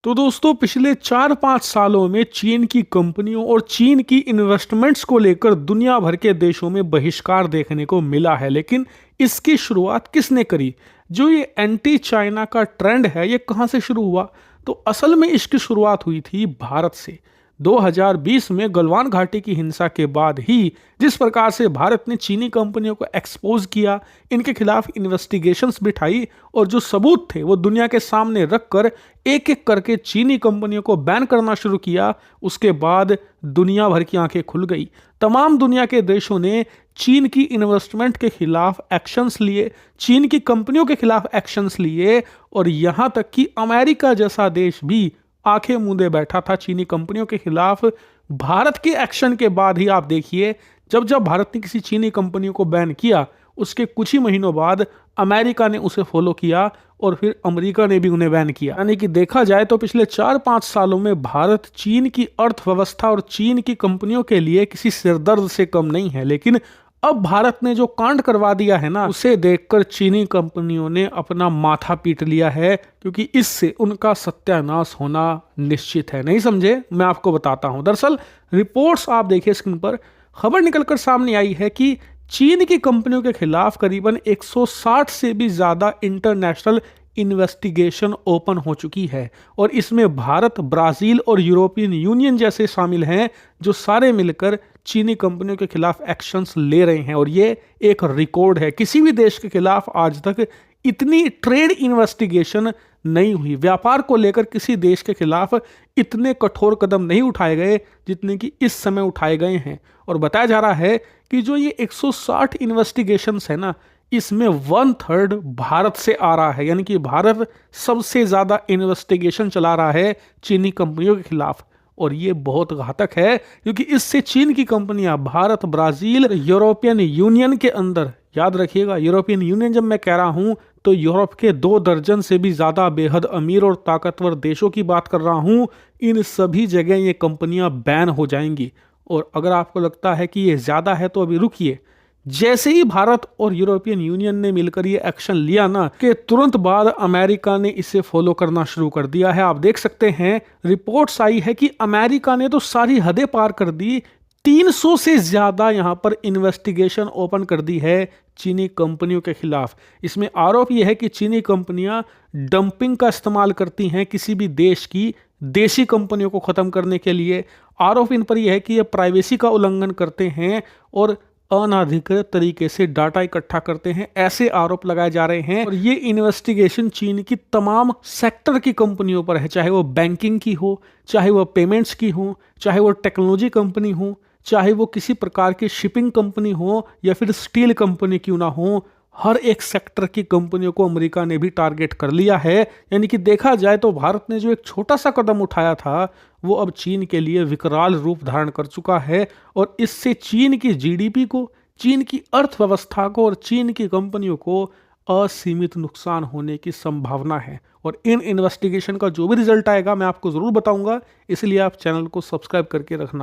तो दोस्तों पिछले 4-5 सालों में चीन की कंपनियों और चीन की इन्वेस्टमेंट्स को लेकर दुनिया भर के देशों में बहिष्कार देखने को मिला है। लेकिन इसकी शुरुआत किसने करी? जो ये एंटी चाइना का ट्रेंड है ये कहाँ से शुरू हुआ? तो असल में इसकी शुरुआत हुई थी भारत से। 2020 में गलवान घाटी की हिंसा के बाद ही जिस प्रकार से भारत ने चीनी कंपनियों को एक्सपोज किया, इनके खिलाफ इन्वेस्टिगेशंस बिठाई और जो सबूत थे वो दुनिया के सामने रखकर एक एक करके चीनी कंपनियों को बैन करना शुरू किया, उसके बाद दुनिया भर की आंखें खुल गई। तमाम दुनिया के देशों ने चीन की इन्वेस्टमेंट के खिलाफ एक्शंस लिए, चीन की कंपनियों के खिलाफ एक्शंस लिए और यहां तक कि अमेरिका जैसा देश भी आंखें मूंदे बैठा था चीनी कंपनियों के खिलाफ। भारत के एक्शन के बाद ही आप देखिए, जब जब भारत ने किसी चीनी कंपनियों को बैन किया उसके कुछ ही महीनों बाद अमेरिका ने उसे फॉलो किया और फिर अमेरिका ने भी उन्हें बैन किया। यानी कि देखा जाए तो पिछले 4-5 सालों में भारत चीन की अर्थव्यवस्था और चीन की कंपनियों के लिए किसी सिरदर्द से कम नहीं है। लेकिन अब भारत ने जो कांड करवा दिया है ना, उसे देखकर चीनी कंपनियों ने अपना माथा पीट लिया है, क्योंकि इससे उनका सत्यानाश होना निश्चित है। नहीं समझे? मैं आपको बताता हूं। दरअसल रिपोर्ट्स आप देखिए स्क्रीन पर, खबर निकलकर सामने आई है कि चीन की कंपनियों के खिलाफ करीबन 160 से भी ज्यादा इंटरनेशनल इन्वेस्टिगेशन ओपन हो चुकी है और इसमें भारत, ब्राजील और यूरोपियन यूनियन जैसे शामिल हैं, जो सारे मिलकर चीनी कंपनियों के खिलाफ एक्शंस ले रहे हैं। और ये एक रिकॉर्ड है, किसी भी देश के खिलाफ आज तक इतनी ट्रेड इन्वेस्टिगेशन नहीं हुई, व्यापार को लेकर किसी देश के खिलाफ इतने कठोर कदम नहीं उठाए गए जितने कि इस समय उठाए गए हैं। और बताया जा रहा है कि जो ये 160 इन्वेस्टिगेशंस है ना, इसमें 1/3 भारत से आ रहा है। यानी कि भारत सबसे ज्यादा इन्वेस्टिगेशन चला रहा है चीनी कंपनियों के खिलाफ। और ये बहुत घातक है, क्योंकि इससे चीन की कंपनियां भारत, ब्राजील, यूरोपियन यूनियन के अंदर, याद रखिएगा यूरोपियन यूनियन जब मैं कह रहा हूं तो यूरोप के 2 दर्जन से भी ज्यादा बेहद अमीर और ताकतवर देशों की बात कर रहा हूं, इन सभी जगह ये कंपनियां बैन हो जाएंगी। और अगर आपको लगता है कि ये ज्यादा है तो अभी रुकिए, जैसे ही भारत और यूरोपियन यूनियन ने मिलकर ये एक्शन लिया ना, के तुरंत बाद अमेरिका ने इसे फॉलो करना शुरू कर दिया है। आप देख सकते हैं रिपोर्ट्स आई है कि अमेरिका ने तो सारी हदें पार कर दी, 300 से ज्यादा यहां पर इन्वेस्टिगेशन ओपन कर दी है चीनी कंपनियों के खिलाफ। इसमें आरोप यह है कि चीनी कंपनियां डंपिंग का इस्तेमाल करती हैं किसी भी देश की देशी कंपनियों को खत्म करने के लिए। आरोप इन पर यह है कि ये प्राइवेसी का उल्लंघन करते हैं और अनाधिकृत तरीके से डाटा इकट्ठा करते हैं, ऐसे आरोप लगाए जा रहे हैं। और ये इन्वेस्टिगेशन चीन की तमाम सेक्टर की कंपनियों पर है, चाहे वो बैंकिंग की हो, चाहे वो पेमेंट्स की हो, चाहे वो टेक्नोलॉजी कंपनी हो, चाहे वो किसी प्रकार की शिपिंग कंपनी हो या फिर स्टील कंपनी क्यों ना हो, हर एक सेक्टर की कंपनियों को अमेरिका ने भी टारगेट कर लिया है। यानी कि देखा जाए तो भारत ने जो एक छोटा सा कदम उठाया था वो अब चीन के लिए विकराल रूप धारण कर चुका है और इससे चीन की जीडीपी को, चीन की अर्थव्यवस्था को और चीन की कंपनियों को असीमित नुकसान होने की संभावना है। और इन इन्वेस्टिगेशन का जो भी रिजल्ट आएगा मैं आपको जरूर बताऊंगा, इसलिए आप चैनल को सब्सक्राइब करके रखना।